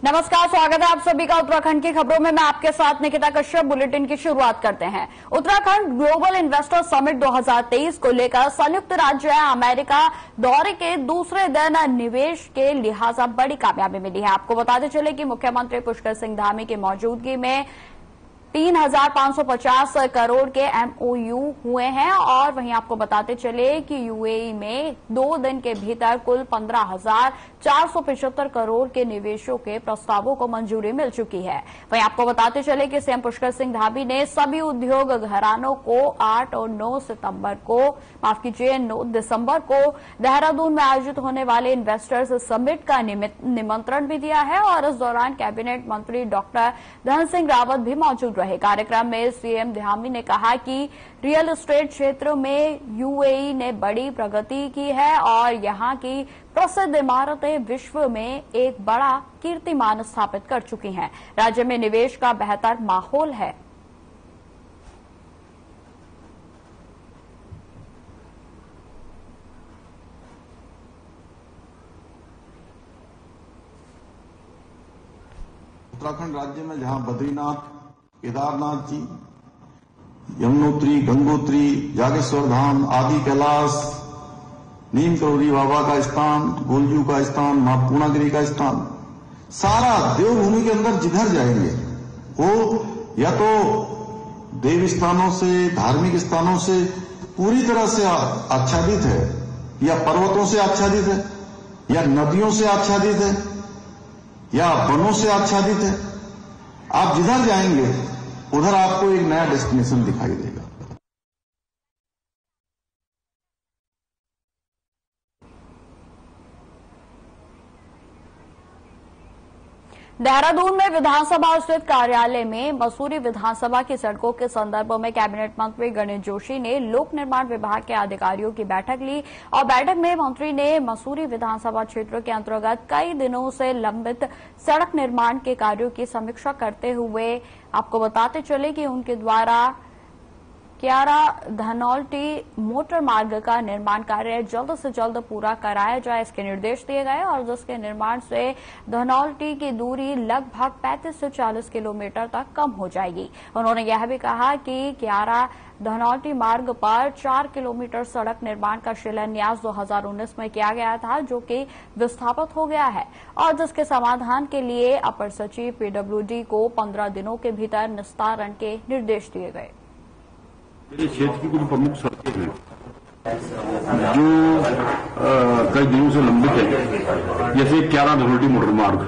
नमस्कार, स्वागत है आप सभी का उत्तराखंड की खबरों में। मैं आपके साथ निकिता कश्यप। बुलेटिन की शुरुआत करते हैं। उत्तराखंड ग्लोबल इन्वेस्टर समिट 2023 को लेकर संयुक्त राज्य अमेरिका दौरे के दूसरे दिन निवेश के लिहाजा बड़ी कामयाबी मिली है। आपको बताते चले कि मुख्यमंत्री पुष्कर सिंह धामी की मौजूदगी में 3,550 करोड़ के एमओयू हुए हैं और वहीं आपको बताते चले कि यूएई में 2 दिन के भीतर कुल 15,475 करोड़ के निवेशों के प्रस्तावों को मंजूरी मिल चुकी है। वहीं आपको बताते चले कि सीएम पुष्कर सिंह धामी ने सभी उद्योग घरानों को 8 और 9 दिसंबर को देहरादून में आयोजित होने वाले इन्वेस्टर्स समिट का निमंत्रण भी दिया है और इस दौरान कैबिनेट मंत्री डॉक्टर धन सिंह रावत भी मौजूद रहे। कार्यक्रम में सीएम धामी ने कहा कि रियल एस्टेट क्षेत्र में यूएई ने बड़ी प्रगति की है और यहां की प्रसिद्ध इमारतें विश्व में एक बड़ा कीर्तिमान स्थापित कर चुकी हैं। राज्य में निवेश का बेहतर माहौल है। उत्तराखंड राज्य में जहां बद्रीनाथ, केदारनाथ जी, यमुनोत्री, गंगोत्री, जागेश्वर धाम, आदि कैलाश, नीम करोली बाबा का स्थान, गोलजू का स्थान, मां पूर्णागिरी का स्थान, सारा देवभूमि के अंदर जिधर जाएंगे वो या तो देव स्थानों से, धार्मिक स्थानों से पूरी तरह से आच्छादित है, या पर्वतों से आच्छादित है, या नदियों से आच्छादित है, या वनों से आच्छादित है। आप जिधर जाएंगे उधर आपको एक नया डेस्टिनेशन दिखाई देगा। देहरादून में विधानसभा स्थित कार्यालय में मसूरी विधानसभा की सड़कों के संदर्भ में कैबिनेट मंत्री गणेश जोशी ने लोक निर्माण विभाग के अधिकारियों की बैठक ली और बैठक में मंत्री ने मसूरी विधानसभा क्षेत्र के अंतर्गत कई दिनों से लंबित सड़क निर्माण के कार्यों की समीक्षा करते हुए आपको बताते चले कि उनके द्वारा क्यारा धनौल्टी मोटर मार्ग का निर्माण कार्य जल्द से जल्द पूरा कराया जाए, इसके निर्देश दिए गए और जिसके निर्माण से धनौल्टी की दूरी लगभग 35 से 40 किलोमीटर तक कम हो जाएगी। उन्होंने यह भी कहा कि क्यारा धनौल्टी मार्ग पर 4 किलोमीटर सड़क निर्माण का शिलान्यास 2019 में किया गया था, जो कि विस्थापित हो गया है और जिसके समाधान के लिए अपर सचिव पीडब्ल्यूडी को 15 दिनों के भीतर निस्तारण के निर्देश दिए गए। मेरे क्षेत्र की कुछ प्रमुख सड़कें हैं जो कई दिनों से लंबित है, जैसे क्यारा धनौल्टी मोटर मार्ग।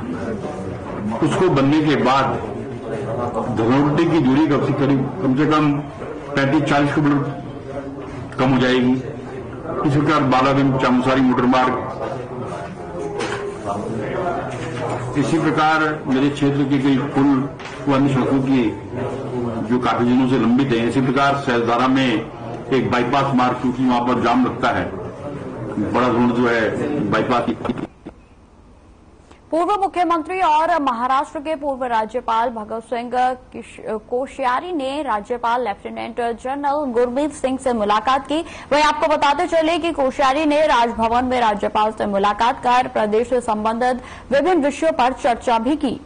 उसको बनने के बाद धनौल्टी की दूरी कम से कम 35-40 किलोमीटर कम हो जाएगी। इसी प्रकार बालागंज चामुसारी मोटर मार्ग, इसी प्रकार मेरे क्षेत्र की कई पुल व अन्य सड़कों की जो काफी दिनों से लंबित है। इसी प्रकार सहजदारा में एक बाईपास मार्ग, क्योंकि वहां पर जाम लगता है, बड़ा रोड जो है बाईपास। पूर्व मुख्यमंत्री और महाराष्ट्र के पूर्व राज्यपाल भगत सिंह कोश्यारी ने राज्यपाल लेफ्टिनेंट जनरल गुरमीत सिंह से मुलाकात की। वहीं आपको बताते चले कि कोश्यारी ने राजभवन में राज्यपाल से मुलाकात कर प्रदेश से संबंधित विभिन्न विषयों पर चर्चा भी की।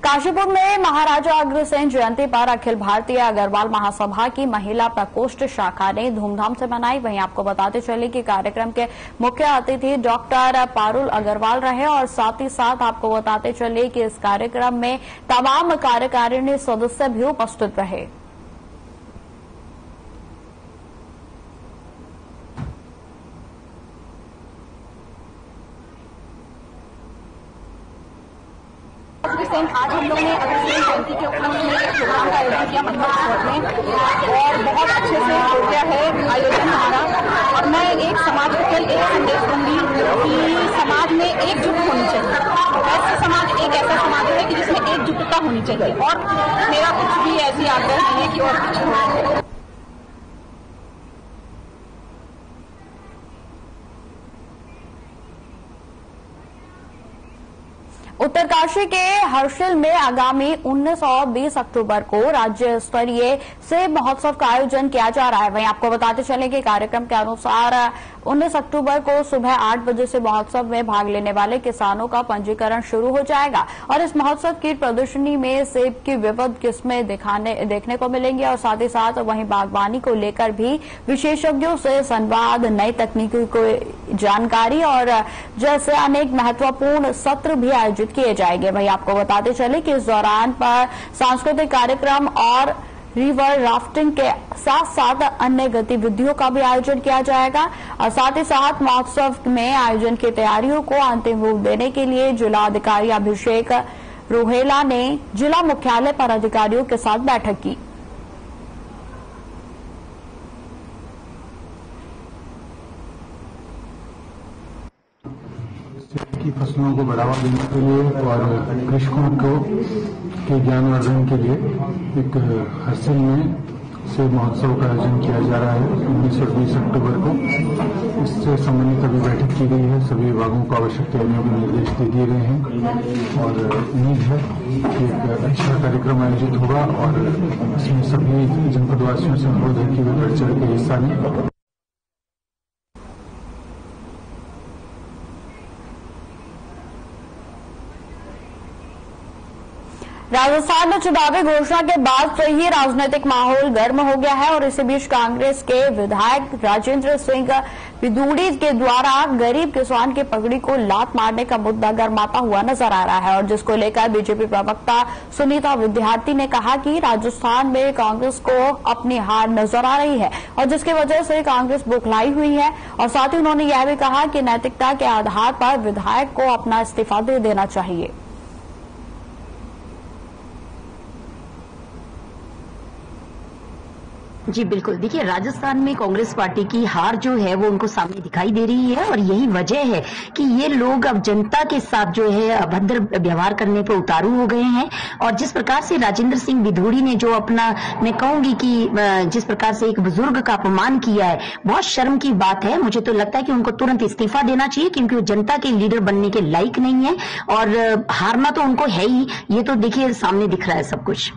काशीपुर में महाराजा अग्रसेन जयंती पर अखिल भारतीय अग्रवाल महासभा की महिला प्रकोष्ठ शाखा ने धूमधाम से मनाई। वहीं आपको बताते चले कि कार्यक्रम के मुख्य अतिथि डॉक्टर पारुल अग्रवाल रहे और साथ ही साथ आपको बताते चले कि इस कार्यक्रम में तमाम कार्यकारिणी सदस्य भी उपस्थित रहे। आज हम लोगों ने अग्रसेन जयंती के उपलक्ष्य में प्रोग्राम का आयोजन किया महिला में और बहुत अच्छे से हो गया है। एकजुट होनी चाहिए। ऐसा समाज एक ऐसा समाज है कि जिसमें एकजुटता होनी चाहिए, और मेरा कुछ भी ऐसी आग्रह नहीं है कि और कुछ हो। उत्तरकाशी के हर्षिल में आगामी 19 और 20 अक्टूबर को राज्य स्तरीय सेब महोत्सव का आयोजन किया जा रहा है। वहीं आपको बताते चलें कि कार्यक्रम के अनुसार 19 अक्टूबर को सुबह 8 बजे से महोत्सव में भाग लेने वाले किसानों का पंजीकरण शुरू हो जाएगा और इस महोत्सव की प्रदर्शनी में सेब की विविध किस्में देखने को मिलेंगी और साथ ही साथ वहीं बागवानी को लेकर भी विशेषज्ञों से संवाद, नई तकनीकी को जानकारी और जैसे अनेक महत्वपूर्ण सत्र भी आयोजित किए जाएंगे। वहीं आपको बताते चले कि इस दौरान पर सांस्कृतिक कार्यक्रम और रिवर राफ्टिंग के साथ साथ अन्य गतिविधियों का भी आयोजन किया जाएगा और साथ ही साथ महोत्सव में आयोजन की तैयारियों को अंतिम रूप देने के लिए जिला अधिकारी अभिषेक रोहेला ने जिला मुख्यालय पर अधिकारियों के साथ बैठक की। की फसलों को बढ़ावा देने के लिए और कृषकों को के ज्ञानवर्धन के लिए एक हर्षिल में सेब महोत्सव का आयोजन किया जा रहा है 19 और 20 अक्टूबर को। इससे संबंधित अभी बैठक की गई है, सभी विभागों को आवश्यक तैयारियों के निर्देश दे दिए गए हैं और उम्मीद है कि एक अच्छा कार्यक्रम आयोजित होगा और इसमें सभी जनपदवासियों से अनुरोध है कि वे बढ़ चढ़ के हिस्सा लें। राजस्थान में चुनावी घोषणा के बाद से ही राजनीतिक माहौल गर्म हो गया है और इसी बीच कांग्रेस के विधायक राजेंद्र सिंह विधूड़ी के द्वारा गरीब किसान की पगड़ी को लात मारने का मुद्दा गर्माता हुआ नजर आ रहा है और जिसको लेकर बीजेपी प्रवक्ता सुनीता विद्यार्थी ने कहा कि राजस्थान में कांग्रेस को अपनी हार नजर आ रही है और जिसकी वजह से कांग्रेस बौखलाई हुई है और साथ ही उन्होंने यह भी कहा कि नैतिकता के आधार पर विधायक को अपना इस्तीफा दे देना चाहिए। जी बिल्कुल, देखिए राजस्थान में कांग्रेस पार्टी की हार जो है वो उनको सामने दिखाई दे रही है और यही वजह है कि ये लोग अब जनता के साथ जो है अभद्र व्यवहार करने पर उतारू हो गए हैं और जिस प्रकार से राजेंद्र सिंह विधूड़ी ने जो अपना, मैं कहूंगी कि जिस प्रकार से एक बुजुर्ग का अपमान किया है, बहुत शर्म की बात है। मुझे तो लगता है कि उनको तुरंत इस्तीफा देना चाहिए क्योंकि वो जनता के लीडर बनने के लायक नहीं है और हारना तो उनको है ही, ये तो देखिए सामने दिख रहा है सब कुछ।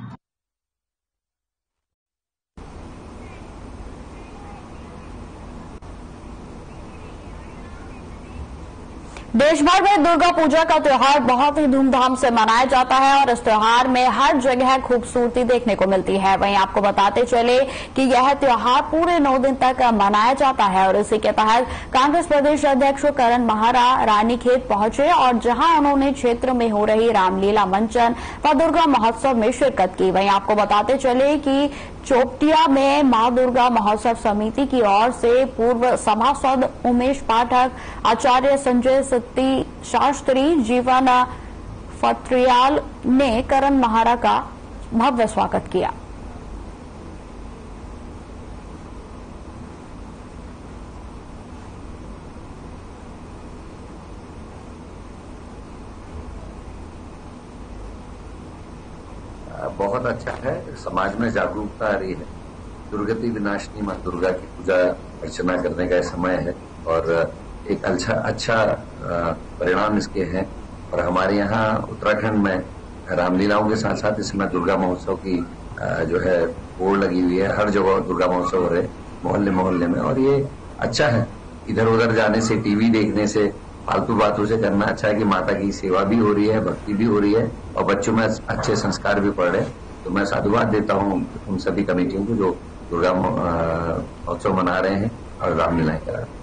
देश भर में दुर्गा पूजा का त्योहार बहुत ही धूमधाम से मनाया जाता है और इस त्योहार में हर जगह खूबसूरती देखने को मिलती है। वहीं आपको बताते चले कि यह त्योहार पूरे 9 दिन तक मनाया जाता है और इसी के तहत कांग्रेस प्रदेश अध्यक्ष करण महारा रानीखेत पहुंचे और जहां उन्होंने क्षेत्र में हो रही रामलीला मंचन व दुर्गा महोत्सव में शिरकत की। वहीं आपको बताते चले कि चोपटिया में मां दुर्गा महोत्सव समिति की ओर से पूर्व सभासद उमेश पाठक, आचार्य संजय सत्ती शास्त्री, जीवन फत्रियाल ने करण महारा का भव्य स्वागत किया। बहुत अच्छा है, समाज में जागरूकता आ रही है। दुर्गति विनाशिनी मां दुर्गा की पूजा अर्चना करने का समय है और एक अच्छा परिणाम इसके हैं और हमारे यहाँ उत्तराखंड में रामलीलाओं के साथ साथ इसमें दुर्गा महोत्सव की जो है बोर्ड लगी हुई है। हर जगह दुर्गा महोत्सव हो रहे मोहल्ले मोहल्ले में और ये अच्छा है। इधर उधर जाने से, टीवी देखने से, फालतू बातों से करना अच्छा है कि माता की सेवा भी हो रही है, भक्ति भी हो रही है और बच्चों में अच्छे संस्कार भी पड़ रहे हैं। तो मैं साधुवाद देता हूँ उन सभी कमेटियों को जो दुर्गा महोत्सव मना रहे हैं और रामलीलाएं करा रहे हैं।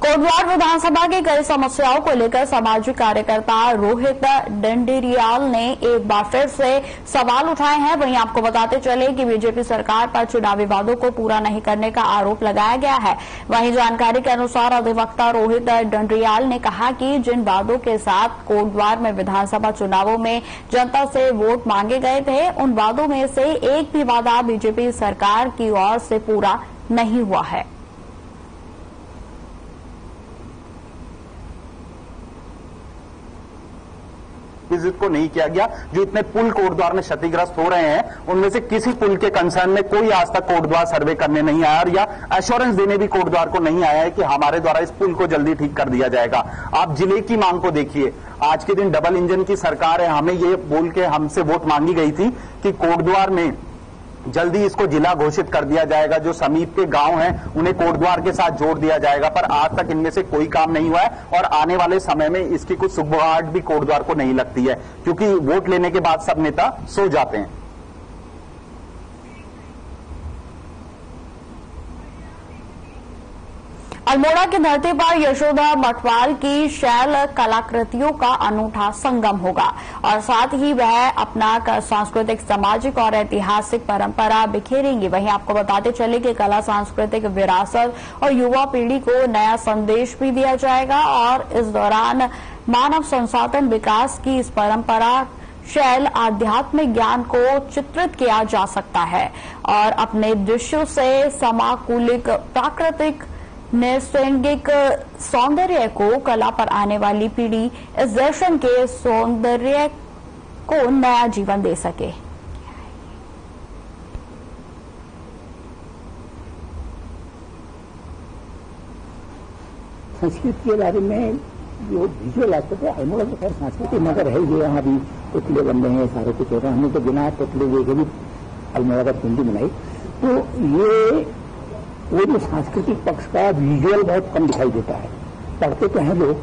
कोटद्वार विधानसभा की कई समस्याओं को लेकर सामाजिक कार्यकर्ता रोहित डंडेरियाल ने एक बार फिर से सवाल उठाए हैं। वहीं आपको बताते चले कि बीजेपी सरकार पर चुनावी वादों को पूरा नहीं करने का आरोप लगाया गया है। वहीं जानकारी के अनुसार अधिवक्ता रोहित डंडेरियाल ने कहा कि जिन वादों के साथ कोटद्वार में विधानसभा चुनावों में जनता से वोट मांगे गए थे, उन वादों में से एक भी वादा बीजेपी सरकार की ओर से पूरा नहीं हुआ है। विजिट को नहीं किया गया। जो इतने पुल कोटद्वार में क्षतिग्रस्त हो रहे हैं उनमें से किसी पुल के कंसर्न में कोई आज तक कोटद्वार सर्वे करने नहीं आया, और या एश्योरेंस देने भी कोटद्वार को नहीं आया है कि हमारे द्वारा इस पुल को जल्दी ठीक कर दिया जाएगा। आप जिले की मांग को देखिए, आज के दिन डबल इंजन की सरकार है, हमें ये बोल के हमसे वोट मांगी गई थी कि कोटद्वार में जल्दी इसको जिला घोषित कर दिया जाएगा, जो समीप के गांव हैं उन्हें कोटद्वार के साथ जोड़ दिया जाएगा, पर आज तक इनमें से कोई काम नहीं हुआ है और आने वाले समय में इसकी कुछ सुगबुगाहट भी कोटद्वार को नहीं लगती है, क्योंकि वोट लेने के बाद सब नेता सो जाते हैं। अल्मोड़ा की धरती पर यशोदा मटवाल की शैल कलाकृतियों का अनूठा संगम होगा और साथ ही वह अपना सांस्कृतिक, सामाजिक और ऐतिहासिक परंपरा बिखेरेंगी। वहीं आपको बताते चले कि कला, सांस्कृतिक विरासत और युवा पीढ़ी को नया संदेश भी दिया जाएगा और इस दौरान मानव संसाधन विकास की इस परंपरा शैल आध्यात्मिक ज्ञान को चित्रित किया जा सकता है और अपने दृश्यों से समाकुलिक प्राकृतिक नैसर्गिक सौंदर्य को कला पर आने वाली पीढ़ी इस दर्शन के सौंदर्य को नया जीवन दे सके। संस्कृत के बारे में जो विजुअल एस्पेक्ट है, अल्मोड़ा तो खैर सांस्कृतिक नगर है, ये यहाँ भी पुतले बन रहे हैं, सारे कुछ हो रहा है। हमने तो बिना पुतले देखे भी अल्मोड़ा का पेंटिंग बनाई, तो ये वो जो सांस्कृतिक पक्ष का विजुअल बहुत कम दिखाई देता है। पढ़ते तो हैं लोग,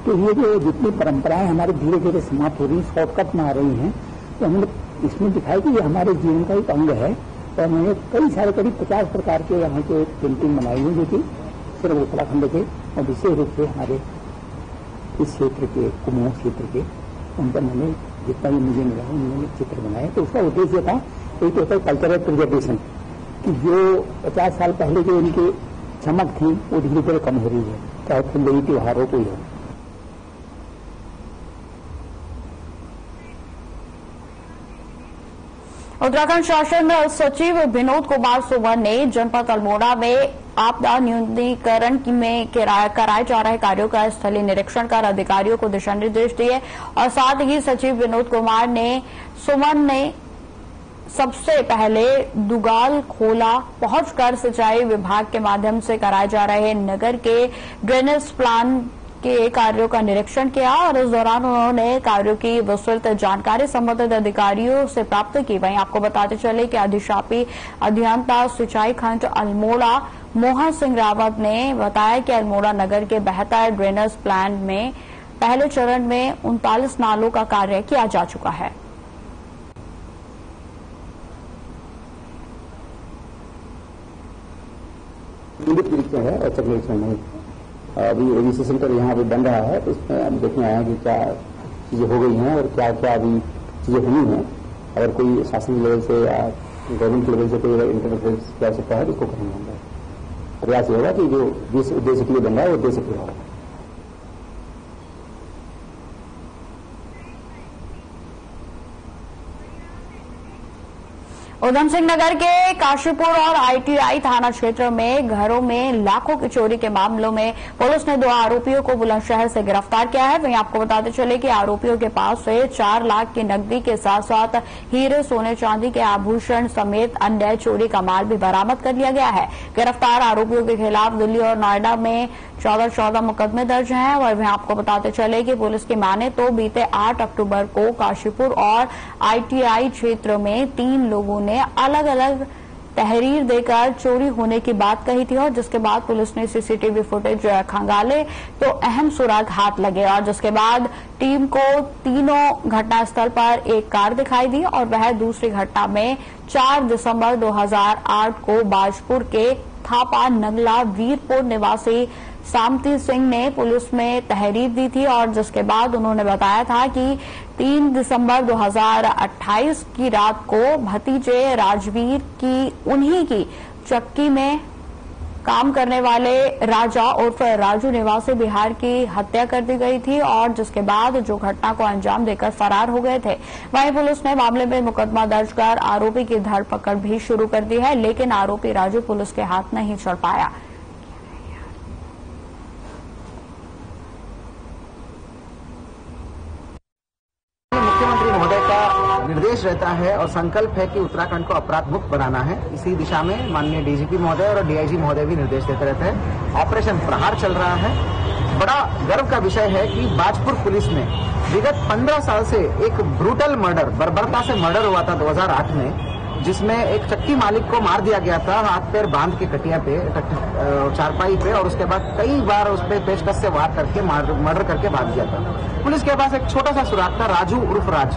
तो ये जो जितनी परंपराएं हमारे धीरे धीरे समाप्त हो रही, शॉर्टकट में आ रही हैं, तो हमने इसमें दिखाया कि ये हमारे जीवन का एक अंग है। और हमने कई सारे करीब 50 प्रकार के यहाँ के पेंटिंग बनाई हुई, जो कि सिर्फ उत्तराखंड के और विशेष रूप से हमारे इस क्षेत्र के, कुमाऊं क्षेत्र के, उन पर मैंने जितना भी मुझे मिला उन्होंने चित्र बनाए। तो उसका उद्देश्य था, एक होता है कल्चरल प्रिजर्वेशन, कि जो 50 साल पहले जो इनकी चमक थी वो धीरे धीरे कम हो रही है, चाहे फुलदेवी त्योहार हो कोई हो। उत्तराखंड शासन सचिव विनोद कुमार सुमन ने जनपद अल्मोड़ा में आपदा न्यूनीकरण में कराए जा रहे कार्यों का स्थलीय निरीक्षण कर अधिकारियों को दिशा निर्देश दिए और साथ ही सचिव विनोद कुमार सुमन ने सबसे पहले दुगाल खोला पहुंचकर सिंचाई विभाग के माध्यम से कराए जा रहे नगर के ड्रेनेज प्लान के कार्यों का निरीक्षण किया और इस दौरान उन्होंने कार्यों की विस्तृत जानकारी संबंधित अधिकारियों से प्राप्त की। वहीं आपको बताते चले कि अधिशापी अभियंता सिंचाई खंड अल्मोड़ा मोहन सिंह रावत ने बताया कि अल्मोड़ा नगर के बेहतर ड्रेनेज प्लान में पहले चरण में 39 नालों का कार्य किया जा चुका है। निरीक्षण है और सर्वेक्षण है। अभी रजिस्ट्रेशन सेंटर यहाँ पे बन रहा है, तो इसमें हम देखने आए हैं कि क्या चीजें हो गई हैं और क्या क्या अभी चीजें हुई हैं। अगर कोई शासन लेवल से या गवर्नमेंट लेवल से कोई इंटरफेरेंस की आवश्यकता है तो इसको करना होगा। प्रयास ये होगा कि जो जिस उद्देश्य के लिए बन रहा है वो उद्देश्य पूरा होगा। उधम सिंह नगर के काशीपुर और आईटीआई थाना क्षेत्र में घरों में लाखों की चोरी के मामलों में पुलिस ने 2 आरोपियों को बुलंदशहर से गिरफ्तार किया है। वहीं आपको बताते चले कि आरोपियों के पास से 4 लाख की नकदी के साथ साथ हीरे, सोने चांदी के आभूषण समेत अन्य चोरी का माल भी बरामद कर लिया गया है। गिरफ्तार आरोपियों के खिलाफ दिल्ली और नोएडा में 14 मुकदमे दर्ज हैं। और वहीं आपको बताते चले कि पुलिस की माने तो बीते 8 अक्टूबर को काशीपुर और आईटीआई क्षेत्र में 3 लोगों ने अलग अलग तहरीर देकर चोरी होने की बात कही थी और जिसके बाद पुलिस ने सीसीटीवी फुटेज खंगाले तो अहम सुराग हाथ लगे और जिसके बाद टीम को तीनों घटनास्थल पर एक कार दिखाई दी और वह दूसरी घटना में 4 दिसंबर 2008 को बाजपुर के थापा नगला वीरपुर निवासी सामती सिंह ने पुलिस में तहरीर दी थी और जिसके बाद उन्होंने बताया था कि 3 दिसंबर 2028 की रात को भतीजे राजवीर की उन्हीं की चक्की में काम करने वाले राजा उर्फ राजू निवासी बिहार की हत्या कर दी गई थी और जिसके बाद जो घटना को अंजाम देकर फरार हो गए थे। वहीं पुलिस ने मामले में मुकदमा दर्ज कर आरोपी की धरपकड़ भी शुरू कर दी है, लेकिन आरोपी राजू पुलिस के हाथ नहीं चढ़ पाया। उद्देश्य रहता है और संकल्प है कि उत्तराखंड को अपराध मुक्त बनाना है। इसी दिशा में माननीय डीजीपी महोदय और डीआईजी महोदय भी निर्देश देते रहते हैं। ऑपरेशन प्रहार चल रहा है। बड़ा गर्व का विषय है कि बाजपुर पुलिस ने विगत 15 साल से एक ब्रूटल मर्डर, बर्बरता से मर्डर हुआ था 2008 में, जिसमें एक चक्की मालिक को मार दिया गया था हाथ पैर बांध के कटिया पे, चारपाई पे, और उसके बाद कई बार उस पर पेचकस से वार करके मर्डर करके भाग गया था। पुलिस के पास एक छोटा सा सुराग था, राजू उर्फ राज,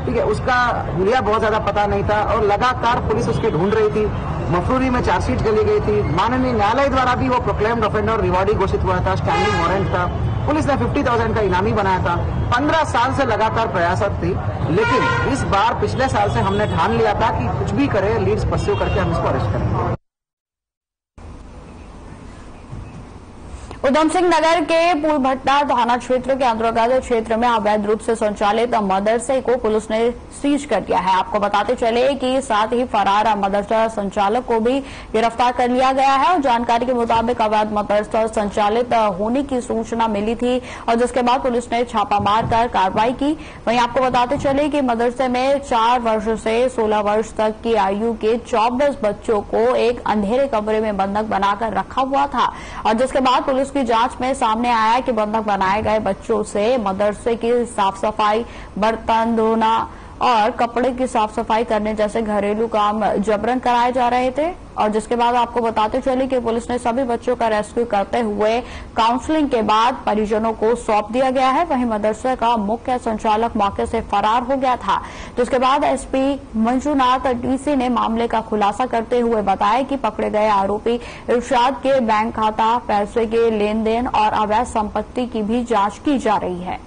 ठीक है। उसका हुलिया बहुत ज्यादा पता नहीं था और लगातार पुलिस उसके ढूंढ रही थी। मफरूरी में चार्जशीट चली गई थी। माननीय न्यायालय द्वारा भी वो प्रोक्लेम्ड ऑफेंडर रिवॉर्डी घोषित हुआ था, स्टैंडिंग वारंट था। पुलिस ने 50,000 का इनामी बनाया था। 15 साल से लगातार प्रयासरत थी, लेकिन इस बार पिछले साल से हमने ठान लिया था कि कुछ भी करे, लीड्स परस्यू करके हम इसको अरेस्ट करेंगे। उधम सिंह नगर के पुलभट्टा थाना क्षेत्र के अंतर्गत क्षेत्र में अवैध रूप से संचालित मदरसे को पुलिस ने सीज कर दिया है। आपको बताते चले कि साथ ही फरार मदरसा संचालक को भी गिरफ्तार कर लिया गया है और जानकारी के मुताबिक अवैध मदरसा संचालित होने की सूचना मिली थी और जिसके बाद पुलिस ने छापा मारकर कार्रवाई की। वहीं आपको बताते चले कि मदरसे में 4 वर्ष से 16 वर्ष तक की आयु के 24 बच्चों को एक अंधेरे कमरे में बंधक बनाकर रखा हुआ था और जिसके बाद पुलिस की जांच में सामने आया कि बंधक बनाए गए बच्चों से मदरसे की साफ सफाई, बर्तन धोना और कपड़े की साफ सफाई करने जैसे घरेलू काम जबरन कराए जा रहे थे और जिसके बाद आपको बताते चले कि पुलिस ने सभी बच्चों का रेस्क्यू करते हुए काउंसलिंग के बाद परिजनों को सौंप दिया गया है। वहीं मदरसे का मुख्य संचालक मौके से फरार हो गया था, जिसके बाद एसपी मंजूनाथ डीसी ने मामले का खुलासा करते हुए बताया कि पकड़े गए आरोपी इरशाद के बैंक खाता, पैसे के लेन देन और अवैध संपत्ति की भी जांच की जा रही है।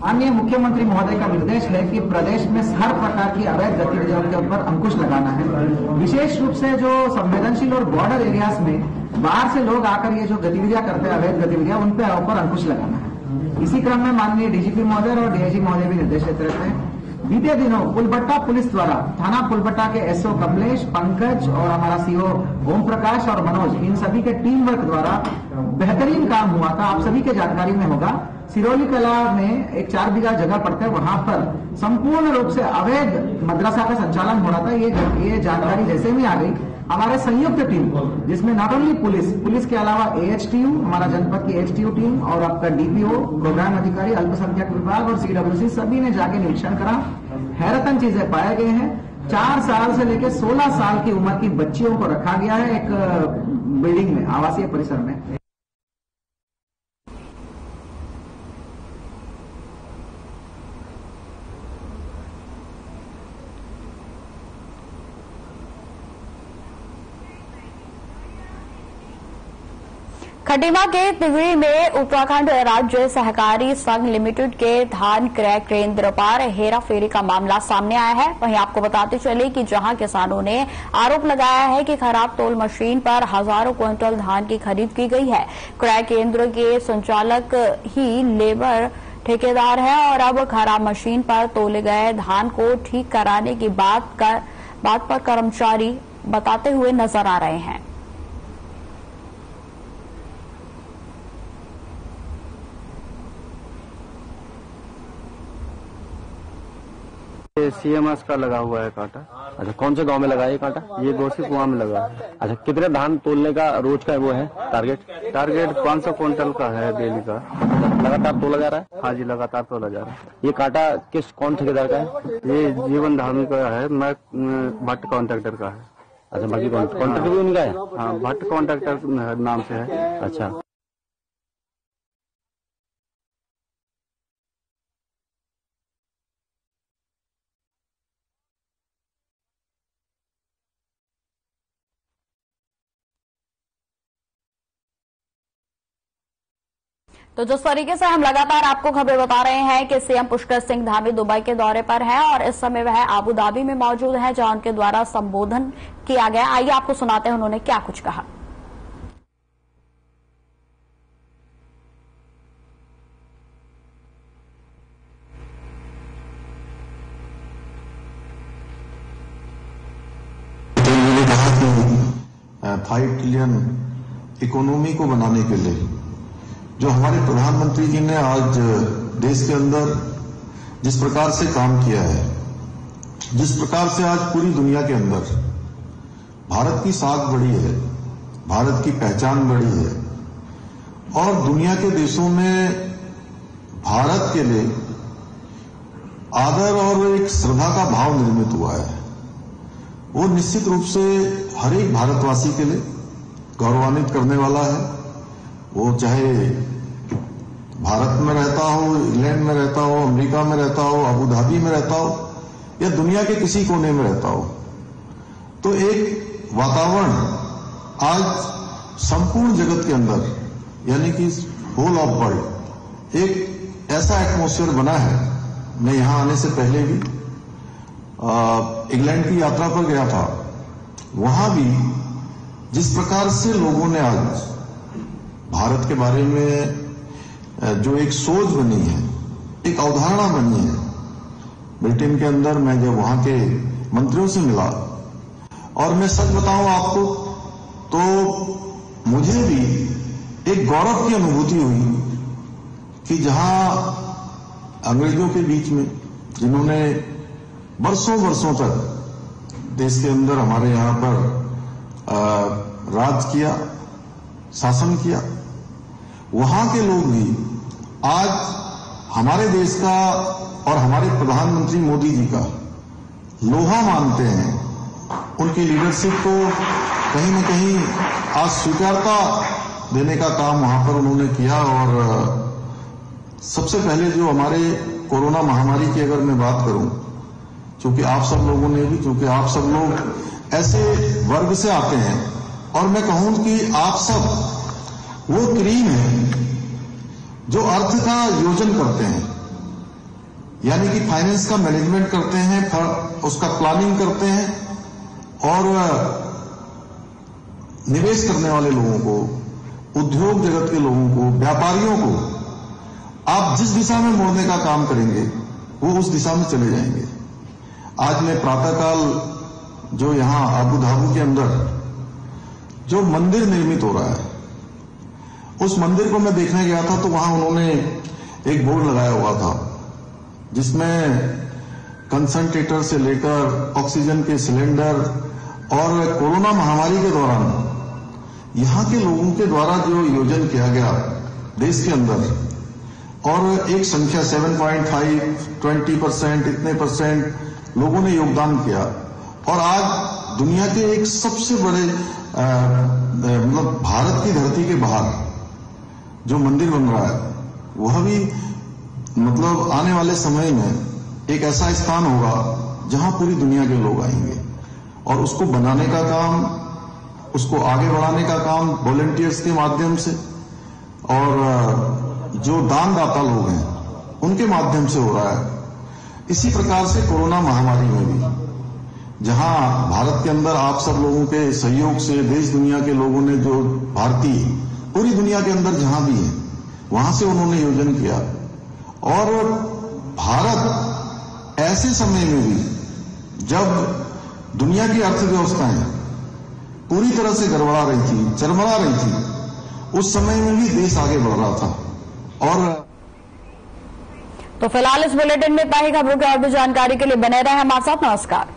माननीय मुख्यमंत्री महोदय का निर्देश है कि प्रदेश में हर प्रकार की अवैध गतिविधियों के ऊपर अंकुश लगाना है। विशेष रूप से जो संवेदनशील और बॉर्डर एरियाज में बाहर से लोग आकर ये जो गतिविधियां करते हैं, अवैध गतिविधियां, उन पे ऊपर अंकुश लगाना है। इसी क्रम में माननीय डीजीपी महोदय और डीआईजी महोदय भी निर्देश देते रहते हैं। बीते दिनों पुलभट्टा पुलिस द्वारा थाना पुलभट्टा के एसओ कमलेश, पंकज और हमारा सीओ ओम प्रकाश और मनोज, इन सभी के टीम वर्क द्वारा बेहतरीन काम हुआ था। आप सभी के जानकारी में होगा, सिरोली कला में एक 4 बीघा जगह पड़ता है, वहां पर संपूर्ण रूप से अवैध मदरसा का संचालन हो रहा था। ये जानकारी जैसे भी आ गई, हमारे संयुक्त टीम जिसमें नॉट ओनली पुलिस के अलावा एएचटीयू, हमारा जनपद की एएचटीयू टीम और आपका डीपीओ, प्रोग्राम अधिकारी, अल्पसंख्यक विभाग और सीडब्ल्यूसी, सभी ने जाके निरीक्षण करा। हैरतन चीजें पाए गए हैं। 4 साल से लेकर 16 साल की उम्र की बच्चियों को रखा गया है एक बिल्डिंग में, आवासीय परिसर में। खटीमा के तिगड़ी में उत्तराखंड राज्य सहकारी संघ लिमिटेड के धान क्रय केंद्र पर हेराफेरी का मामला सामने आया है। वहीं आपको बताते चले कि जहां किसानों ने आरोप लगाया है कि खराब तौल मशीन पर हजारों क्विंटल धान की खरीद की गई है। क्रय केंद्र के संचालक ही लेबर ठेकेदार है और अब खराब मशीन पर तोले गए धान को ठीक कराने की बात पर कर्मचारी बताते हुए नजर आ रहे हैं। सीएमएस का लगा हुआ है कांटा। अच्छा, कौन से गांव में लगा है ये कांटा? ये गोसी कुआं में लगा है। अच्छा, कितने धान तोलने का रोज का वो है टारगेट? 500 क्विंटल का है डेली का। लगातार तोला जा रहा है? हाँ जी, लगातार तोला जा रहा है। ये कांटा कौन ठेकेदार का है? ये जीवन धामी का है, मैं भट्ट कॉन्ट्रैक्टर का है। अच्छा, बाकी कॉन्ट्रैक्टर भी उनका है? हाँ, भट्ट कॉन्ट्रैक्टर नाम से है। अच्छा, तो जिस तरीके से हम लगातार आपको खबरें बता रहे हैं कि सीएम पुष्कर सिंह धामी दुबई के दौरे पर हैं और इस समय वह आबू धाबी में मौजूद हैं, जहां उनके द्वारा संबोधन किया गया। आइए आपको सुनाते हैं उन्होंने क्या कुछ कहा। मैंने कहा कि 5 ट्रिलियन इकोनॉमी को बनाने के लिए जो हमारे प्रधानमंत्री जी ने आज देश के अंदर जिस प्रकार से काम किया है, जिस प्रकार से आज पूरी दुनिया के अंदर भारत की साख बढ़ी है, भारत की पहचान बढ़ी है और दुनिया के देशों में भारत के लिए आदर और एक श्रद्धा का भाव निर्मित हुआ है, वो निश्चित रूप से हर एक भारतवासी के लिए गौरवान्वित करने वाला है। वो चाहे भारत में रहता हो, इंग्लैंड में रहता हो, अमेरिका में रहता हो, अबू धाबी में रहता हो या दुनिया के किसी कोने में रहता हो। तो एक वातावरण आज संपूर्ण जगत के अंदर यानी कि होल ऑफ वर्ल्ड एक ऐसा एटमॉस्फेयर बना है। मैं यहां आने से पहले भी इंग्लैंड की यात्रा पर गया था, वहां भी जिस प्रकार से लोगों ने आज भारत के बारे में जो एक सोच बनी है, एक अवधारणा बनी है। ब्रिटेन के अंदर मैं जब वहां के मंत्रियों से मिला और मैं सच बताऊं आपको तो मुझे भी एक गौरव की अनुभूति हुई कि जहां अंग्रेजों के बीच में जिन्होंने बरसों बरसों तक देश के अंदर हमारे यहां पर राज किया, शासन किया, वहां के लोग भी आज हमारे देश का और हमारे प्रधानमंत्री मोदी जी का लोहा मानते हैं। उनकी लीडरशिप को कहीं न कहीं आज स्वीकारता देने का काम वहां पर उन्होंने किया। और सबसे पहले जो हमारे कोरोना महामारी की अगर मैं बात करूं, क्योंकि आप सब लोगों ने भी, क्योंकि आप सब लोग ऐसे वर्ग से आते हैं और मैं कहूं कि आप सब वो क्रीम है जो अर्थ का योजन करते हैं, यानी कि फाइनेंस का मैनेजमेंट करते हैं, उसका प्लानिंग करते हैं और निवेश करने वाले लोगों को, उद्योग जगत के लोगों को, व्यापारियों को आप जिस दिशा में मोड़ने का काम करेंगे वो उस दिशा में चले जाएंगे। आज मैं प्रातःकाल जो यहां अबू धाबी के अंदर जो मंदिर निर्मित हो रहा है, उस मंदिर को मैं देखने गया था तो वहां उन्होंने एक बोर्ड लगाया हुआ था जिसमें कंसंट्रेटर से लेकर ऑक्सीजन के सिलेंडर और कोरोना महामारी के दौरान यहां के लोगों के द्वारा जो योजन किया गया देश के अंदर, और एक संख्या 7.5 20% इतने % लोगों ने योगदान किया और आज दुनिया के एक सबसे बड़े मतलब भारत की धरती के बाहर जो मंदिर बन रहा है वह भी मतलब आने वाले समय में एक ऐसा स्थान होगा जहां पूरी दुनिया के लोग आएंगे और उसको बनाने का काम, उसको आगे बढ़ाने का काम वॉलंटियर्स के माध्यम से और जो दानदाता लोग हैं उनके माध्यम से हो रहा है। इसी प्रकार से कोरोना महामारी में भी जहां भारत के अंदर आप सब लोगों के सहयोग से देश दुनिया के लोगों ने जो भारतीय पूरी दुनिया के अंदर जहां भी है वहां से उन्होंने योजन किया और भारत ऐसे समय में भी जब दुनिया की अर्थव्यवस्थाएं पूरी तरह से गड़बड़ा रही थी, चरमरा रही थी, उस समय में भी देश आगे बढ़ रहा था। और तो फिलहाल इस बुलेटिन में इतना ही। खबरों की और भी जानकारी के लिए बने रहे हमारे साथ। नमस्कार।